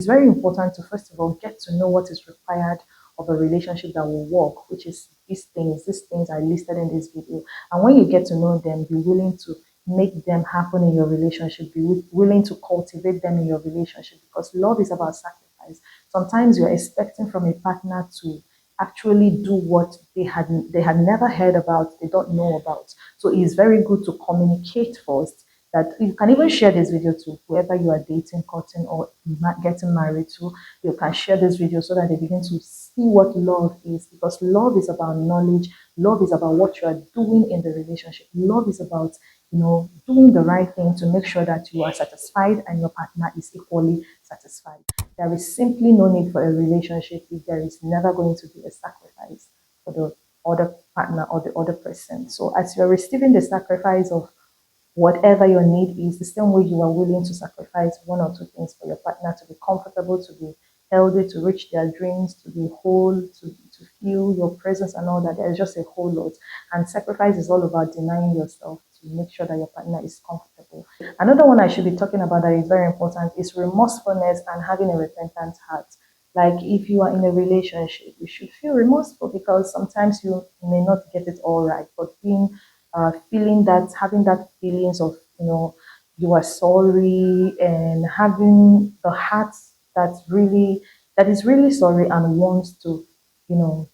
It's very important to first of all get to know what is required of a relationship that will work, which is these things are listed in this video. And when you get to know them, be willing to make them happen in your relationship, be willing to cultivate them in your relationship, because love is about sacrifice. Sometimes you're expecting from a partner to actually do what they had never heard about, they don't know about. So it's very good to communicate first, that you can even share this video to whoever you are dating, courting, or getting married to. You can share this video so that they begin to see what love is, because love is about knowledge. Love is about what you are doing in the relationship. Love is about, doing the right thing to make sure that you are satisfied and your partner is equally satisfied. There is simply no need for a relationship if there is never going to be a sacrifice for the other partner or the other person. So as you're receiving the sacrifice of whatever your need is, the same way you are willing to sacrifice one or two things for your partner to be comfortable, to be healthy, to reach their dreams, to be whole, to feel your presence and all that. There's just a whole lot. And sacrifice is all about denying yourself to make sure that your partner is comfortable. Another one I should be talking about that is very important is remorsefulness and having a repentant heart. Like if you are in a relationship, you should feel remorseful, because sometimes you may not get it all right, but feeling that, having that feelings of, you are sorry, and having the heart that is really sorry and wants to,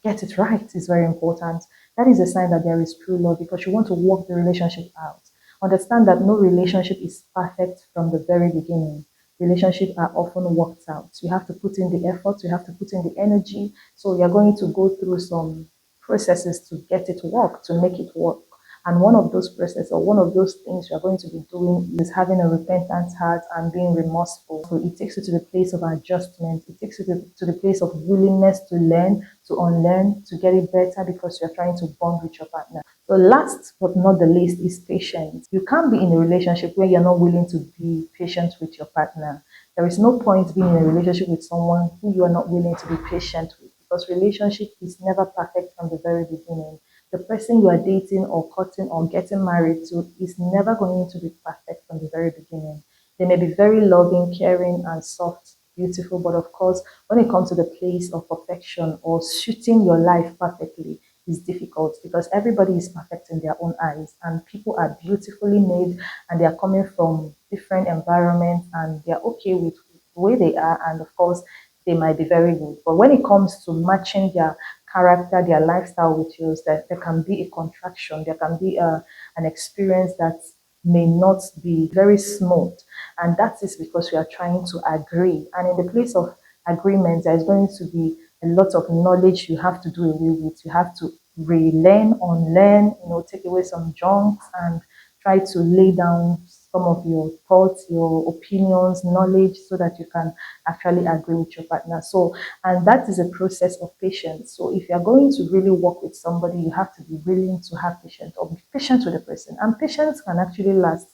get it right is very important. That is a sign that there is true love, because you want to work the relationship out. Understand that no relationship is perfect from the very beginning. Relationships are often worked out. You have to put in the effort, you have to put in the energy. So you're going to go through some processes to get it work, to make it work. And one of those processes, or one of those things you're going to be doing, is having a repentant heart and being remorseful. So it takes you to the place of adjustment. It takes you to the place of willingness to learn, to unlearn, to get it better, because you're trying to bond with your partner. So last but not the least is patience. You can't be in a relationship where you're not willing to be patient with your partner. There is no point being in a relationship with someone who you are not willing to be patient with, because relationship is never perfect from the very beginning. The person you are dating or courting or getting married to is never going to be perfect from the very beginning. They may be very loving, caring, and soft, beautiful, but of course, when it comes to the place of perfection or suiting your life perfectly, is difficult, because everybody is perfect in their own eyes, and people are beautifully made, and they are coming from different environments, and they are okay with the way they are, and of course they might be very good. But when it comes to matching their character, their lifestyle with yours, that there can be a contraction, there can be an experience that may not be very smooth. And that is because we are trying to agree. And in the place of agreement, there is going to be a lot of knowledge you have to do away with. You have to relearn, unlearn, take away some junks and try to lay down some of your thoughts, your opinions, knowledge, so that you can actually agree with your partner. So, and that is a process of patience. So, if you're going to really work with somebody, you have to be willing to have patience, or be patient with the person. And patience can actually last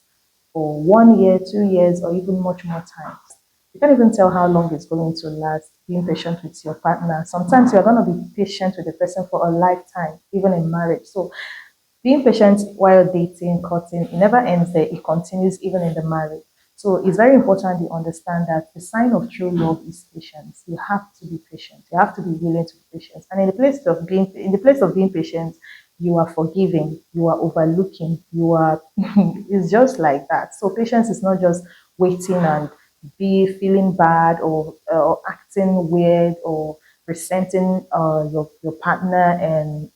for 1 year, 2 years, or even much more time. You can't even tell how long it's going to last being patient with your partner. Sometimes you're going to be patient with the person for a lifetime, even in marriage. So being patient while dating, courting, it never ends there. It continues even in the marriage. So it's very important you understand that the sign of true love is patience. You have to be patient. You have to be willing to be patient. And in the place of being patient, you are forgiving, you are overlooking, you are it's just like that. So patience is not just waiting and be feeling bad, or acting weird, or resenting your partner, and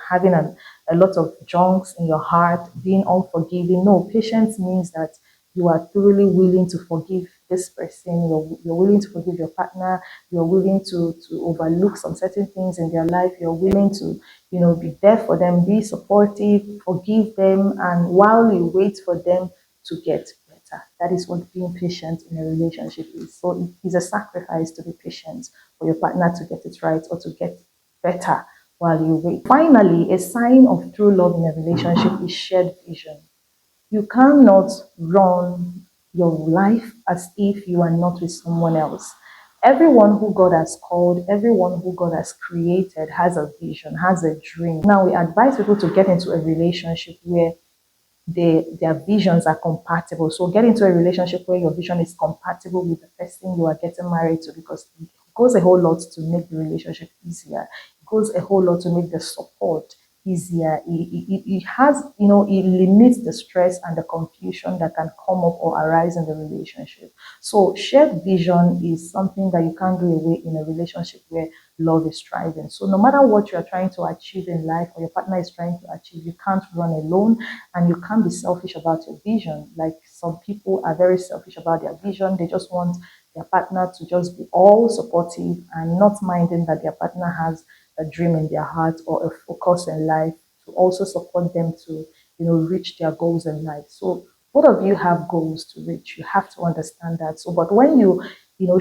having a lot of junks in your heart, being unforgiving. No, patience means that you are thoroughly willing to forgive this person. You're willing to forgive your partner. You're willing to overlook some certain things in their life. You're willing to, be there for them, be supportive, forgive them, and while you wait for them to get better. That is what being patient in a relationship is. So it is a sacrifice to be patient for your partner to get it right, or to get better while you wait. Finally, a sign of true love in a relationship is shared vision. You cannot run your life as if you are not with someone else. Everyone who God has called, everyone who God has created has a vision, has a dream. Now, we advise people to get into a relationship where their visions are compatible. So get into a relationship where your vision is compatible with the person you are getting married to, because it goes a whole lot to make the relationship easier. It goes a whole lot to make the support easier. It has, it limits the stress and the confusion that can come up or arise in the relationship. So shared vision is something that you can't do away in a relationship where love is thriving. So no matter what you're trying to achieve in life or your partner is trying to achieve, you can't run alone, and you can't be selfish about your vision. Like some people are very selfish about their vision. They just want their partner to just be all supportive and not minding that their partner has a dream in their heart or a focus in life, to also support them to, reach their goals in life. So both of you have goals to reach. You have to understand that. So, but when you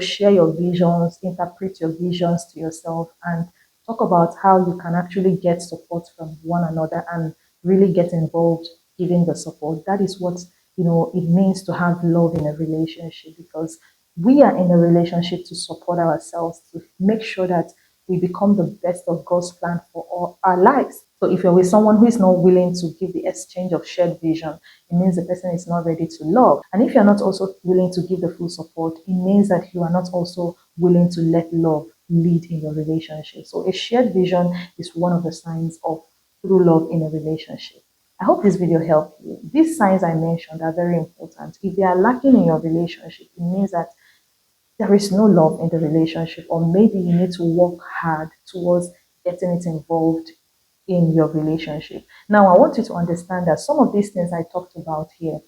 share your visions, interpret your visions to yourself, and talk about how you can actually get support from one another and really get involved giving the support. That is what it means to have love in a relationship, because we are in a relationship to support ourselves, to make sure that we become the best of God's plan for all our lives. So if you're with someone who is not willing to give the exchange of shared vision, it means the person is not ready to love. And if you're not also willing to give the full support, it means that you are not also willing to let love lead in your relationship. So a shared vision is one of the signs of true love in a relationship. I hope this video helped you. These signs I mentioned are very important. If they are lacking in your relationship, it means that there is no love in the relationship, or maybe you need to work hard towards getting it involved in your relationship. Now, I want you to understand that some of these things I talked about here,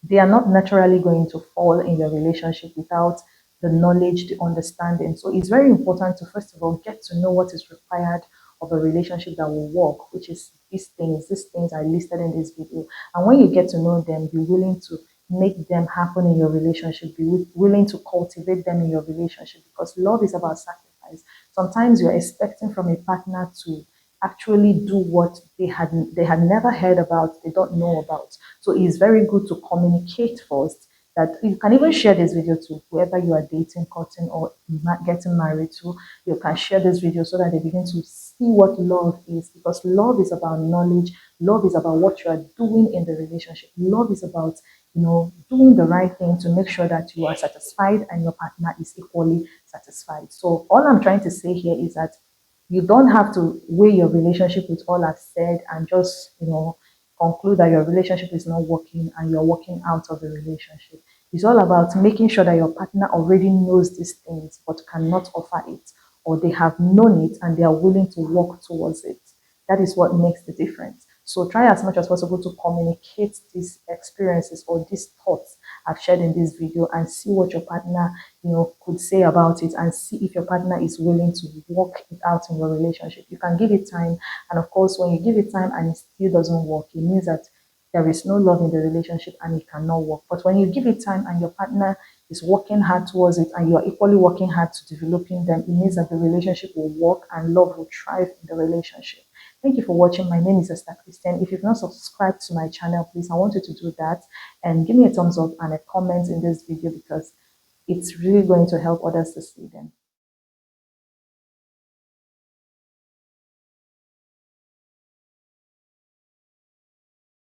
they are not naturally going to fall in your relationship without the knowledge, the understanding. So it's very important to, first of all, get to know what is required of a relationship that will work, which is these things. These things are listed in this video. And when you get to know them, be willing to make them happen in your relationship, be willing to cultivate them in your relationship, because love is about sacrifice. Sometimes you're expecting from a partner to actually do what they had never heard about, they don't know about. So it's very good to communicate first. That you can even share this video to whoever you are dating, courting, or getting married to. You can share this video so that they begin to see what love is, because love is about knowledge. Love is about what you are doing in the relationship. Love is about doing the right thing to make sure that you are satisfied and your partner is equally satisfied. So all I'm trying to say here is that you don't have to weigh your relationship with all I've said and just, conclude that your relationship is not working and you're walking out of the relationship. It's all about making sure that your partner already knows these things but cannot offer it, or they have known it and they are willing to work towards it. That is what makes the difference. So try as much as possible to communicate these experiences or these thoughts I've shared in this video, and see what your partner, could say about it, and see if your partner is willing to work it out in your relationship. You can give it time. And of course, when you give it time and it still doesn't work, it means that there is no love in the relationship and it cannot work. But when you give it time and your partner is working hard towards it and you are equally working hard to developing them, it means that the relationship will work and love will thrive in the relationship. Thank you for watching. My name is Esther Christian. If you've not subscribed to my channel, please, I want you to do that and give me a thumbs up and a comment in this video, because it's really going to help others to see them.